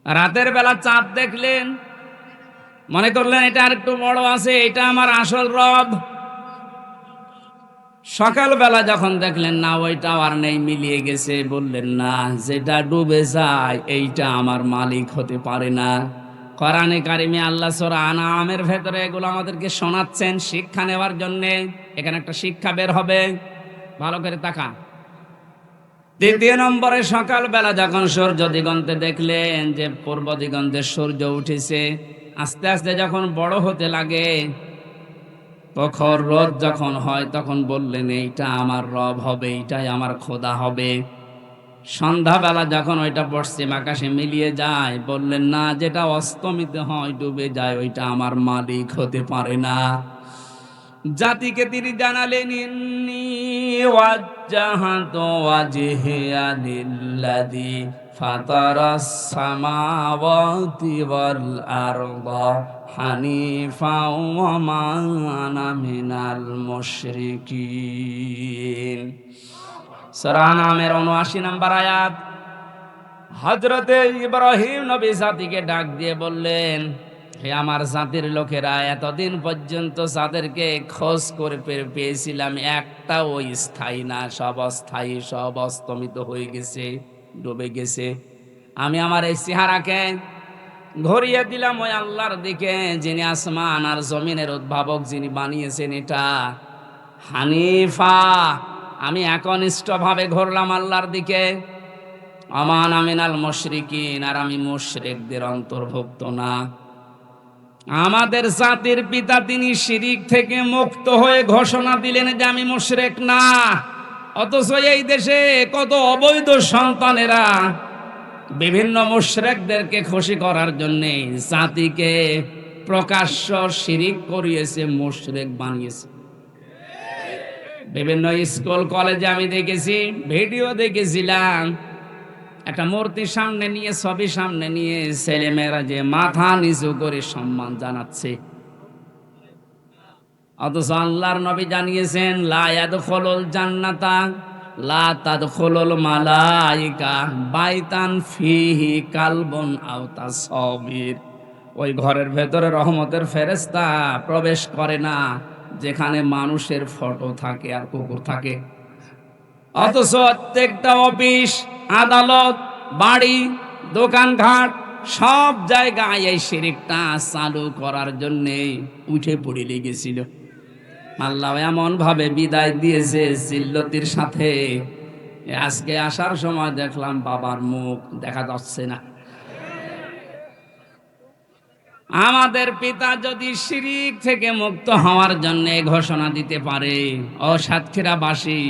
রাতের বেলা চাঁদ দেখলেন, মনে করলেন এটা আর একটু বড় আছে, এটা আমার আসল রব। সকালবেলা যখন দেখলেন না ওইটাও আর নেই, মিলিয়ে গেছে, বললেন না যেটা ডুবে যায় এইটা আমার মালিক হতে পারে না। কোরআনে কারিমে আল্লাহ সূরা আনআমের ভেতরে এগুলো আমাদেরকে শোনাচ্ছেন শিক্ষা নেওয়ার জন্য। এখানে একটা শিক্ষা বের হবে, ভালো করে তাকা। দ্বিতীয় নম্বরে, সকালবেলা যখন সূর্য দিগন্তে দেখলেন যে পূর্ব দিগন্তে সূর্য উঠেছে, আস্তে আস্তে যখন বড় হতে লাগে, প্রখর রোদ যখন হয়, তখন বললেন এইটা আমার রব হবে, এইটাই আমার খোদা হবে। সন্ধ্যাবেলা যখন ওইটা পশ্চিম আকাশে মিলিয়ে যায়, বললেন না যেটা অস্তমিত হয়, ডুবে যায়, ওইটা আমার মালিক হতে পারে না। জাতিকে তিনি জানালেন ইন্নী ওয়াজ্জাহাতু ওয়াজহিয়া লিল্লাযী ফাতারাস সামাওয়াতি ওয়াল আরদা হানিফাও ওয়া মা আনা মিনাল মুশরিকিন। সূরা আনআমের ৭৯ নম্বর আয়াত। হযরতে ইব্রাহিম নবী জাতিকে ডাক দিয়ে বললেন, হে আমার জাতির লোকেরা, এতদিন পর্যন্ত যাদেরকে খোঁজ করে পেয়েছিলাম একটাও স্থায়ী না, সব অস্থায়ী, সব অস্তমিত হয়ে গেছে, ডুবে গেছে। আমি আমার এই চেহারাকে ঘুরিয়ে দিলাম ওই আল্লাহর দিকে, যিনি আসমান আর জমিনের উদ্ভাবক, যিনি বানিয়েছেন এটা। হানিফা, আমি একনিষ্ঠভাবে ঘুরলাম আল্লাহর দিকে। আমান আমিনাল মুশরিকিন, আর আমি মুশরিকদের অন্তর্ভুক্ত না। আমাদের জাতির পিতা তিনি শিরিক থেকে মুক্ত হয়ে ঘোষণা দিলেন যে আমি মুশরিক না, অথচ এই দেশে কত অবৈধ সন্তানেরা বিভিন্ন মুশরিকদেরকে খুশি করার জন্য জাতিকে প্রকাশ্য শিরিক করিয়েছে, মুশরিক বানিয়েছে। বিভিন্ন স্কুল কলেজে আমি দেখেছি, ভিডিও দেখেছিলাম, একটা মূর্তি সামনে নিয়ে, ছবি সামনে নিয়ে ছেলেমেয়েরা যে মাথা নিচু করে সম্মান জানাচ্ছে, অথচ আল্লাহর নবী জানিয়েছেন লা ইয়াদখুলুল জান্নাতা লা তাদখুলুল মালাইকা বাইতান ফিহি কালবুন আও তাসবির। ওই ঘরের ভেতরে রহমতের ফেরেশতা প্রবেশ করে না যেখানে মানুষের ফটো থাকে আর কুকুর থাকে। অথচ প্রত্যেকটা অফিস, আদালত, বাড়ি, দোকানঘাট, সব জায়গায় এই শিরকটা চালু করার জন্য উঠে পড়ে লেগেছিল। আল্লাহ এমন ভাবে বিদায় দিয়েছে জিল্লতির সাথে। আজকে আসার সময় দেখলাম বাবার মুখ দেখা যাচ্ছে না। আমাদের পিতা যদি শিরিক থেকে মুক্ত হওয়ার জন্য ঘোষণা দিতে পারে, ও সাতক্ষীরাবাসী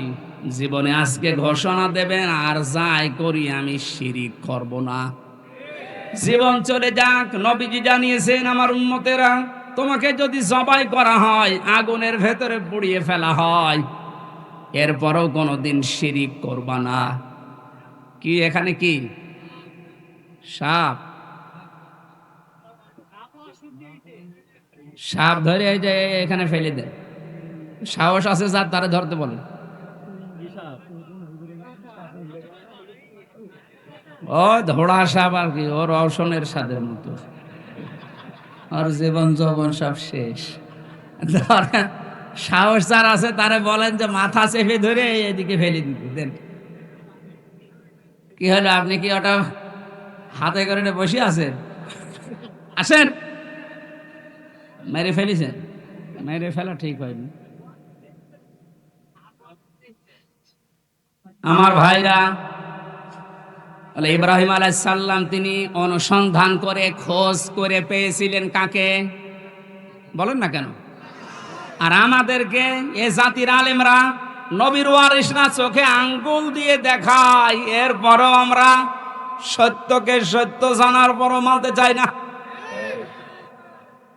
জীবনে আজকে ঘোষণা দেবেন, আর যাই করি আমি শিরিক করব না। জীবন চলে যাক, নবীজি জানিয়েছেন আমার উম্মতেরা, তোমাকে যদি জবাই করা হয়, আগুনের ভেতরে পুড়িয়ে ফেলা হয়, এরপরও কোনোদিন শিরিক করবা না। কি এখানে কি সাপ? সাপ ধরে এই যে এখানে ফেলে দেন, সাহস আছে যার তারা ধরতে বলেন। ও ধোড়া সাপ আর কি, ওর রওশনের সাদের মতো, আর জীবন যৌবন সব শেষ। সাহস যার আছে তারে বলেন যে মাথা চেপে ধরে এদিকে ফেলে দিতে দেন। কি হলো, আপনি কি ওটা হাতে করে বসে আছেন? আসেন, মেরে ফেলেছেন। মেরে ফেলা ঠিক হয়নি। আমার ভাইরা, ইব্রাহিম আলাইহিস সালাম তিনি অনুসন্ধান করে খোঁজ করে পেয়েছিলেন কাকে? বলেন না কেন? আর আমাদেরকে এ জাতির আলেমরা, নবীর ওয়ারিসরা চোখে আঙ্গুল দিয়ে দেখায়, এরপরও আমরা সত্যকে সত্য জানার পরও মানতে চাই না।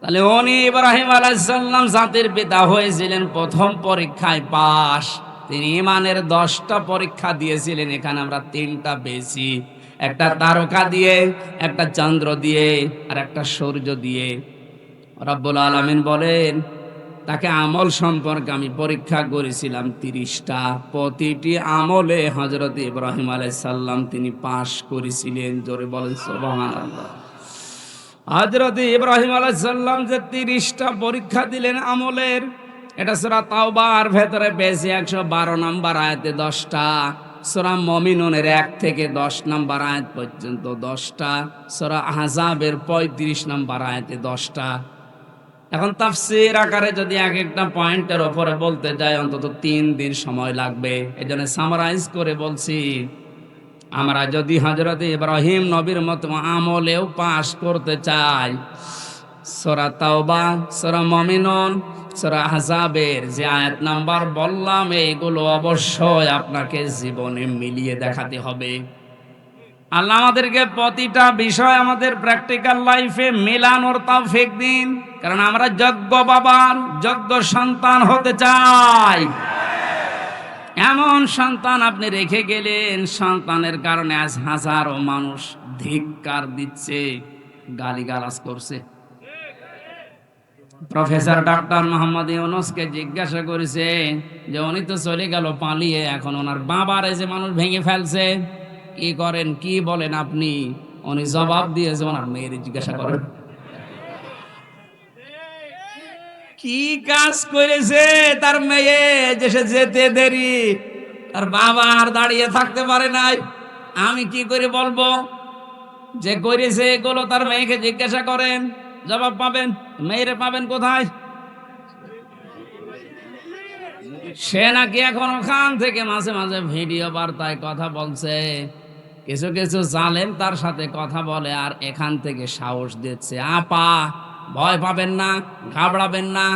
তাহলে উনি ইব্রাহিম আলাইহিস সালাম জাতির পিতা হয়েছিলেন প্রথম পরীক্ষায় পাস। তিনি ইমানের 10টা পরীক্ষা দিয়েছিলেন, এখানে আমরা 3টা পেয়েছি। একটা তারকা দিয়ে, একটা চন্দ্র দিয়ে, আর একটা সূর্য দিয়ে। রব্বুল আলামিন বলেন তাকে আমল সম্পর্কে আমি পরীক্ষা করেছিলাম 30টা। প্রতিটি আমলে হযরত ইব্রাহিম আলাইহিস সালাম তিনি পাস করেছিলেন। জোরে বলেন সুবহানাল্লাহ। হযরত ইব্রাহিম আলাইহিস সালাম যে 30টা পরীক্ষা দিলেন আমলের, এটা সূরা তাওবার ভেতরে পেয়েছি 112 নম্বর আয়াতে 10টা, সূরা মুমিনুনের 1 থেকে 10 নম্বর আয়াত পর্যন্ত 10টা, সূরা আহজাবের 35 নম্বর আয়াতে 10টা। এখন তাফসীর আকারে যদি এক একটা পয়েন্টের উপরে বলতে যাই অন্তত 3 দিন সময় লাগবে। এজন্য সামারাইজ করে বলছি, আমরা যদি হযরত ইব্রাহিম নবীর মতো আমলেও পাস করতে চাই, সূরা তাওবা, সূরা মুমিনুন, সূরা আহজাবের যে আয়াত নাম্বার বললাম, এইগুলো অবশ্যই আপনাকে জীবনে মিলিয়ে দেখাতে হবে। আল্লাহ আমাদেরকে প্রতিটা বিষয় আমাদের প্র্যাকটিক্যাল লাইফে মেলানোর তৌফিক দিন, কারণ আমরা যোগ্য বাবার যোগ্য সন্তান হতে চাই। এমন সন্তান আপনি রেখে গেলেন, সন্তানের কারণে আজ হাজারো মানুষ ধিক্কার দিচ্ছে, গালিগালাজ করছে। প্রফেসর ডক্টর মোহাম্মদ ইউনূসকে জিজ্ঞাসা করেছে যে উনি তো চলে গেল পালিয়ে, এখন ওনার বাবারে যে মানুষ ভেঙে ফেলছে, কি করেন, কি বলেন আপনি? উনি জবাব দিয়েছে, ওনার মেয়ের জিজ্ঞাসা করেন কি কাজ করেছে তার মেয়ে যে সে যেতে দেরি, তার বাবা আর দাঁড়িয়ে থাকতে পারে নাই। আমি কি করে বলবো যে করেছে এগুলো? তার মেয়েকে জিজ্ঞাসা করেন, জবাব পাবেন। মেয়েরে পাবেন কোথায়? সে নাকি এখন ওখান থেকে মাঝে মাঝে ভিডিও বার্তায় কথা বলছে, কিছু কিছু জালেম তার সাথে কথা বলে আর এখান থেকে সাহস দিচ্ছে। আপা ভয় পাবেন না, ঘাবড়াবেন না,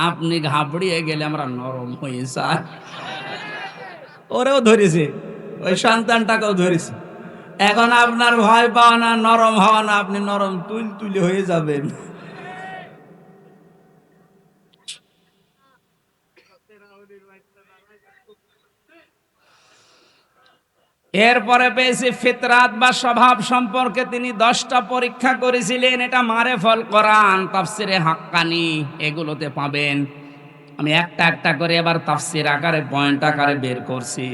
আপনি ঘাবড়িয়ে গেলে আমরা নরম হয়ে যাই। ওরেও ধরেছে, ওই সন্তানটাকেও ধরেছে। এখন আপনার ভয় পাওয়া না, নরম হওয়া না, আপনি নরম তুলে হয়ে যাবেন। এরপরে পেয়েছি ফিতরাত বা স্বভাব সম্পর্কে তিনি 10টা পরীক্ষা করেছিলেন। এটা মারেফুল কোরআন, তাফসিরে হাক্কানি, এগুলোতে পাবেন। আমি একটা একটা করে এবার তাফসির আকারে পয়েন্ট আকারে বের করছি।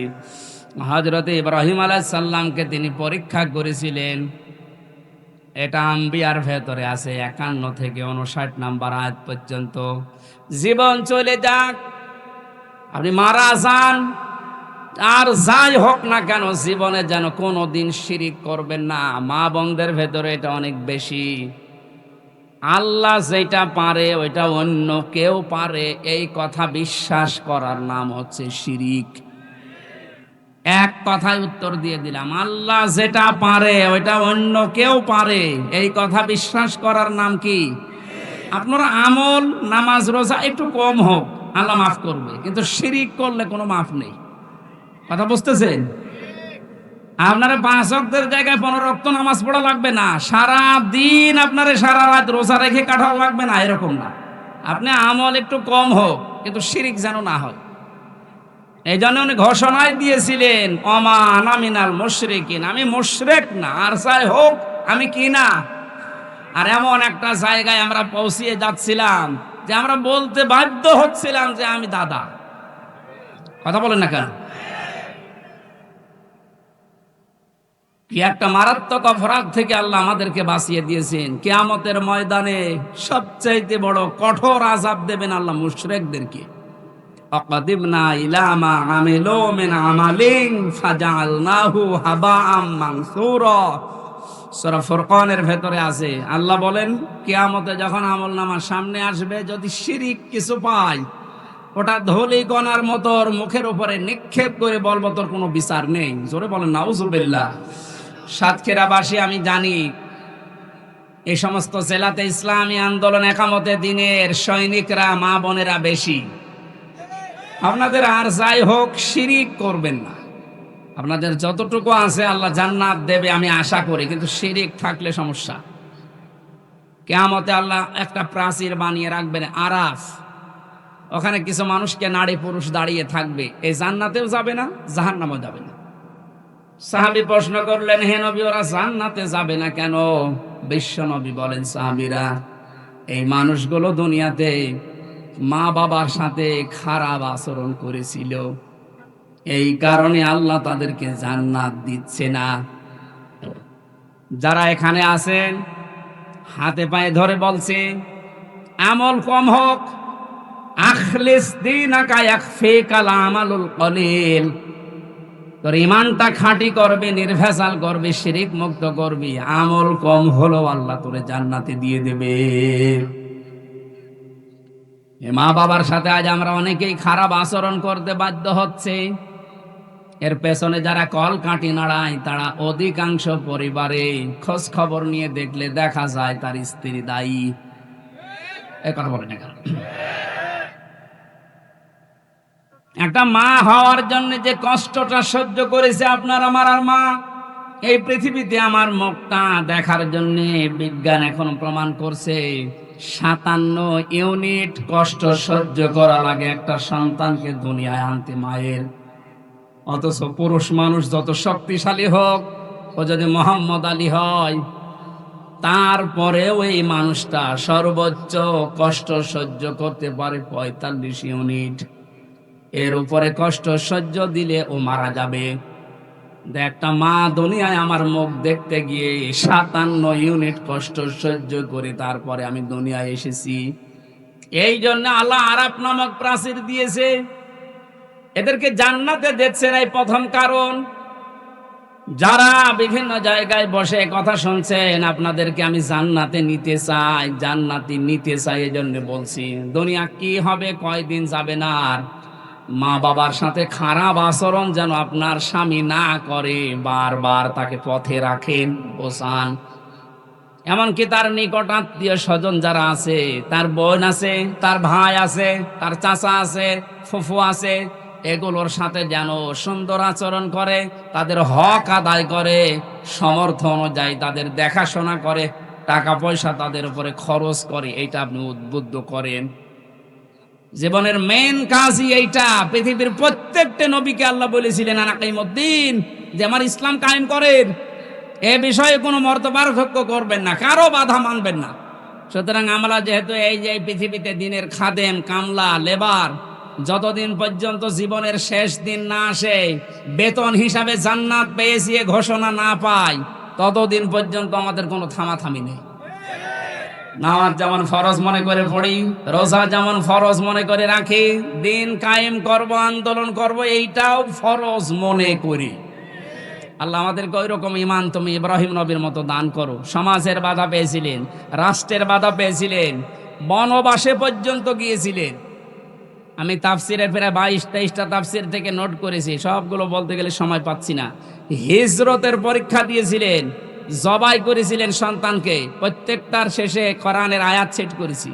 হযরত ইব্রাহিম আলাইহিস সালামকে তিনি পরীক্ষা করেছিলেন, এটা আম্বিয়ার ভেতরে আছে 51 থেকে 59 নাম্বার আয়াত পর্যন্ত। জীবন চলে যাক, আপনি মারা যান, আর যাই হোক না কেন জীবনে যেন কোনোদিন শিরিক করবেন না। মা বোনদের ভেতরে এটা অনেক বেশি। আল্লাহ যেটা পারে ওইটা অন্য কেউ পারে, এই কথা বিশ্বাস করার নাম হচ্ছে শিরিক। এক কথায় উত্তর দিয়ে দিলাম, আল্লাহ যেটা পারে ওইটা অন্য কেউ পারে, এই কথা বিশ্বাস করার নাম কি? আপনার আমল, নামাজ, রোজা একটু কম হোক, আল্লাহ মাফ করবে, কিন্তু শিরিক করলে কোনো মাফ নেই। কথা বুঝতেছেন? আপনারা 5 ওয়াক্তের জায়গায় 15 ওয়াক্ত নামাজ পড়া লাগবে না, সারা দিন আপনারা সারা রাত রোজা রেখে কাটাও লাগবে না, এরকম না। আপনি আমল একটু কম হোক, কিন্তু শিরিক যেন না হয়। এই জন্য উনি ঘোষণায় দিয়েছিলেন, ওমা আনা মিনাল মুশরিকিন, আমি মুশরিক না, আর যাই হোক আমি কি না। আর এমন একটা জায়গায় আমরা পৌঁছিয়ে যাচ্ছিলাম যে আমরা বলতে বাধ্য হচ্ছিলাম যে আমি দাদা। কথা বলেন না কেন? কি একটা মারাত্মক অপরাধ থেকে আল্লাহ আমাদেরকে বাঁচিয়ে দিয়েছেন। কিয়ামতের ময়দানে সবচাইতে বড় কঠোর আযাব দেবেন আল্লাহ মুশরিকদেরকে। আকাদিমনা ইলা মা আমিলু মিন আমালিন ফাজআলনাহু হাবাআম মানসুরা। সূরা ফুরকানের ভেতরে আছে, আল্লাহ বলেন কিয়ামতে যখন আমলনামার সামনে আসবে, যদি শিরিক কিছু পাই, ওটা ধুলি কণার মতো ওর মুখের উপরে নিক্ষেপ করে বলবো তোর কোনো বিচার নেই। জোরে বলেন নাউজুবিল্লাহ। সাতক্ষীরাবাসী আমি জানি, এই সমস্ত জেলাতে ইসলামী আন্দোলন একামতে দিনের সৈনিকরা, মা বোনেরা বেশি। আপনাদের আর যাই হোক শিরিক করবেন না, আপনাদের যতটুকু আছে আল্লাহ জান্নাত দেবে আমি আশা করি, কিন্তু শিরিক থাকলে সমস্যা। কিয়ামতে আল্লাহ একটা প্রাচীর বানিয়ে রাখবেন আরাফ, ওখানে কিছু মানুষকে নারী পুরুষ দাঁড়িয়ে থাকবে, এই জান্নাতেও যাবে না, জাহান্নামেও যাবে না। সাহাবী প্রশ্ন করলেন, হে নবী ওরা জান্নাতে যাবে না কেন? বিশ্ব নবী বলেন, সাহাবীরা, এই মানুষগুলো দুনিয়াতে মা বাবার সাথে খারাপ আচরণ করেছিল, এই কারণে আল্লাহ তাদেরকে জান্নাত দিচ্ছে না। যারা এখানে আছেন হাতে পায়ে ধরে বলছে আমল কম হোক, আখলিস দীনাকা ইয়াকফিকাল আমালুল কলিল। তোর ইমানটা খাঁটি করবে, নির্ভেজাল করবে, শিরিক মুক্ত করবি, আমল কম হলো আল্লাহ তোরে জান্নাতে দিয়ে দেবে। মা বাবার সাথে আজ আমরা অনেকেই খারাপ আচরণ করতে বাধ্য হচ্ছে। এর পেছনে যারা কল কাটি নাড়ায় তারা অধিকাংশ পরিবারে খোঁজ খবর নিয়ে দেখলে দেখা যায় তার স্ত্রী দায়ী। এ কথা বলে না কেন? একটা মা হওয়ার জন্য যে কষ্টটা সহ্য করেছে আপনার আমার আর মা, এই পৃথিবীতে আমার মুখটা দেখার জন্য বিজ্ঞান এখন প্রমাণ করছে 57 ইউনিট কষ্ট সহ্য করা লাগে একটা সন্তানকে দুনিয়ায় আনতে মায়ের। অথচ পুরুষ মানুষ যত শক্তিশালী হোক, ও যদি মোহাম্মদ আলী হয়, তারপরেও এই মানুষটা সর্বোচ্চ কষ্ট সহ্য করতে পারে 45 ইউনিট। এর উপরে কষ্ট সহ্য দিলে ও মারা যাবে। একটা মা দুনিয়ায় আমার মুখ দেখতে গিয়ে 57 ইউনিট কষ্ট সহ্য করে তারপরে আমি দুনিয়ায় এসেছি। এই জন্য আল্লাহ আরাফ নামক প্রাচীর দিয়েছে, এদেরকে জান্নাতে দেখছেন। এই প্রথম কারণ। যারা বিভিন্ন জায়গায় বসে কথা শুনছেন, আপনাদেরকে আমি জান্নাতে নিতে চাই, জান্নাতি নিতে চাই। এই জন্য বলছি দুনিয়া কি হবে, কয়দিন যাবে না। আর মা বাবার সাথে খারাপ আচরণ যেন আপনার স্বামী না করে, বারবার তাকে পথে রাখেন, বোঝান। এমনকি তার নিকট আত্মীয় স্বজন যারা আছে, তার বোন আছে, তার ভাই আছে, তার চাচা আছে, ফুফু আছে, এগুলোর সাথে যেন সুন্দর আচরণ করে, তাদের হক আদায় করে, সমর্থ অনুযায়ী তাদের দেখাশোনা করে, টাকা পয়সা তাদের উপরে খরচ করে। এইটা আপনি উদ্বুদ্ধ করেন। জীবনের মেন কাজই এইটা। পৃথিবীর প্রত্যেকটা নবীকে আল্লাহ বলেছিলেন আনাকাইমুদ্দিন, যে আমার ইসলাম কায়েম করেন, এ বিষয়ে কোনো মত পার্থক্য করবেন না, কারো বাধা মানবেন না। সুতরাং আমরা যেহেতু এই যে পৃথিবীতে দিনের খাদেম, কামলা, লেবার, যতদিন পর্যন্ত জীবনের শেষ দিন না আসে, বেতন হিসাবে জান্নাত পেয়েছি এ ঘোষণা না পাই, ততদিন পর্যন্ত আমাদের কোনো থামাথামি নেই। নামাজ যেমন ফরজ মনে করে পড়ি, রোজা যেমন ফরজ মনে করে রাখি, দিন কায়েম করব, আন্দোলন করব, এইটাও ফরজ মনে করি। আল্লাহ আমাদেরকে ওই রকম ইমান তুমি ইব্রাহিম নবীর মতো দান করো। সমাজের বাধা পেয়েছিলেন, রাষ্ট্রের বাধা পেয়েছিলেন, বনবাসে পর্যন্ত গিয়েছিলেন। আমি তাফসিরের প্রায় 22-23টা তাফসির থেকে নোট করেছি, সবগুলো বলতে গেলে সময় পাচ্ছি না। হিজরতের পরীক্ষা দিয়েছিলেন, জবাই করেছিলেন সন্তানকে, প্রত্যেকটার শেষে কোরআনের আয়াত সেট করেছি।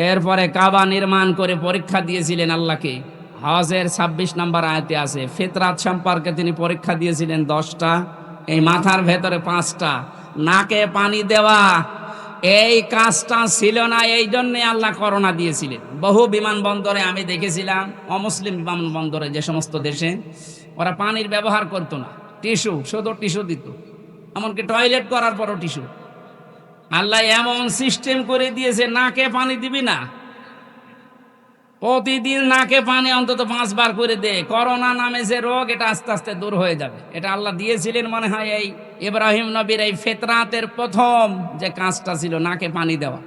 এরপরে কাবা নির্মাণ করে পরীক্ষা দিয়েছিলেন আল্লাহকে। হজের 26 নম্বর আয়াতে আছে। ফিতরাত সম্পর্কে তিনি পরীক্ষা দিয়েছিলেন 10টা, এই মাথার ভেতরে 5টা। নাকে পানি দেওয়া এই কাজটা ছিল না, এই জন্যে আল্লাহ করোনা দিয়েছিলেন। বহু বিমানবন্দরে আমি দেখেছিলাম, অমুসলিম বিমানবন্দরে যে সমস্ত দেশে, ওরা পানির ব্যবহার করতো না, টিস্যু, শুধু টিস্যু দিত, এমনকি টয়লেট করার পরও টিস্যু। আল্লাহ এমন সিস্টেম করে দিয়েছে, নাকে পানি দিবি না, প্রতিদিন নাকে পানি অন্তত 5 বার করে দে। করোনা নামে যে রোগ, এটা আস্তে আস্তে দূর হয়ে যাবে। এটা আল্লাহ দিয়েছিলেন মনে হয় এই ইব্রাহিম নবীর এই ফিতরাতের প্রথম যে কাজটা ছিল, নাকে পানি দেওয়া।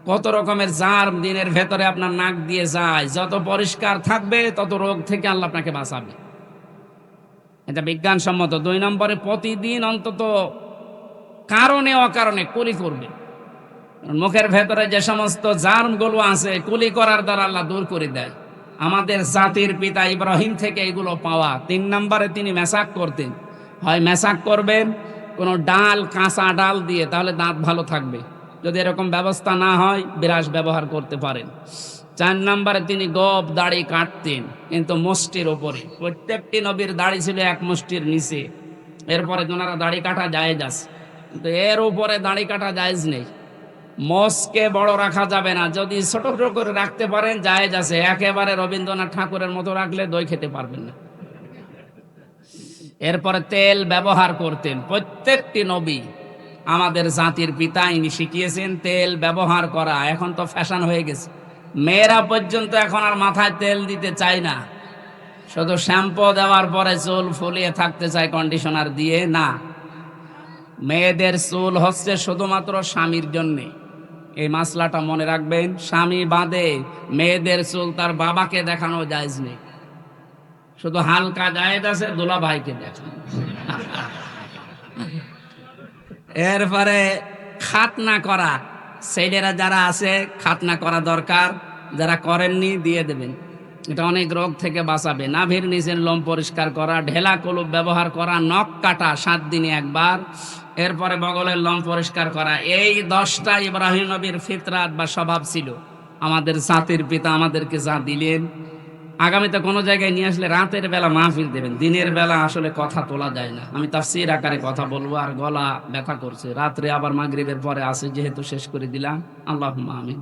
কত রকমের জার্ম দিনের ভেতরে আপনার নাক দিয়ে যায়, যত পরিষ্কার থাকবে তত রোগ থেকে আল্লাহ আপনাকে বাঁচাবে। এটা বিজ্ঞানসম্মত। 2 নম্বরে প্রতিদিন অন্তত কারণে অকারণে কুলি করবে। মুখের ভেতরে যে সমস্ত জার্মগুলো আছে, কুলি করার দ্বারা আল্লাহ দূর করে দেয়। আমাদের জাতির পিতা ইব্রাহিম থেকে এগুলো পাওয়া। 3 নম্বরে তিনি মেসাক করতেন। হয় মেসাক করবেন কোনো ডাল, কাঁচা ডাল দিয়ে, তাহলে দাঁত ভালো থাকবে। যদি এরকম ব্যবস্থা না হয়, বিরাস ব্যবহার করতে পারেন। 4 নম্বরে তিনি গোঁফ দাড়ি কাটতেন, কিন্তু মুষ্টির ওপরে। প্রত্যেকটি নবীর দাড়ি ছিল 1 মুষ্টির নিচে। এরপরে ওনারা দাড়ি কাটা জায়েজ আছে, কিন্তু এর উপরে দাড়ি কাটা জায়েজ নেই। মোষকে বড় রাখা যাবে না, যদি ছোট ছোট করে রাখতে পারেন জায়েজ আছে। একেবারে রবীন্দ্রনাথ ঠাকুরের মতো রাখলে দই খেতে পারবেন না। এরপরে তেল ব্যবহার করতেন প্রত্যেকটি নবী। আমাদের জাতির পিতা ইনি শিখিয়েছেন তেল ব্যবহার করা। এখন তো ফ্যাশন হয়ে গেছে, মেয়েরা পর্যন্ত এখন আর মাথায় তেল দিতে চায় না, শুধু শ্যাম্পু দেওয়ার পরে চুল ফুলিয়ে থাকতে চায় কন্ডিশনার দিয়ে। না, মেয়েদের চুল হচ্ছে শুধুমাত্র স্বামীর জন্যে, এই মাসলাটা মনে রাখবেন। স্বামী বাদে মেয়েদের চুল তার বাবাকে দেখানো জায়েজ নেই, শুধু হালকা জায়েজ আছে দুলা ভাইকে দেখানো। এরপরে খাতনা করা, ছেলেরা যারা আছে খাতনা করা দরকার, যারা করেননি দিয়ে দেবেন, এটা অনেক রোগ থেকে বাঁচাবে। নাভির নিচের লোম পরিষ্কার করা, ঢেলা কলুপ ব্যবহার করা, নখ কাটা 7 দিনে একবার, এরপরে বগলের লোম পরিষ্কার করা। এই 10টা ইব্রাহিম নবীর ফিতরাত বা স্বভাব ছিল। আমাদের জাতির পিতা আমাদেরকে যা দিলেন, আগামীতে কোনো জায়গায় নিয়ে আসলে রাতের বেলা মাহফিল দেবেন, দিনের বেলা আসলে কথা তোলা যায় না। আমি তাফসীর আকারে কথা বলবো, আর গলা ব্যথা করছে, রাত্রে আবার মাগরিবের পরে আছে, যেহেতু শেষ করে দিলাম। আল্লাহুম্মা আমিন।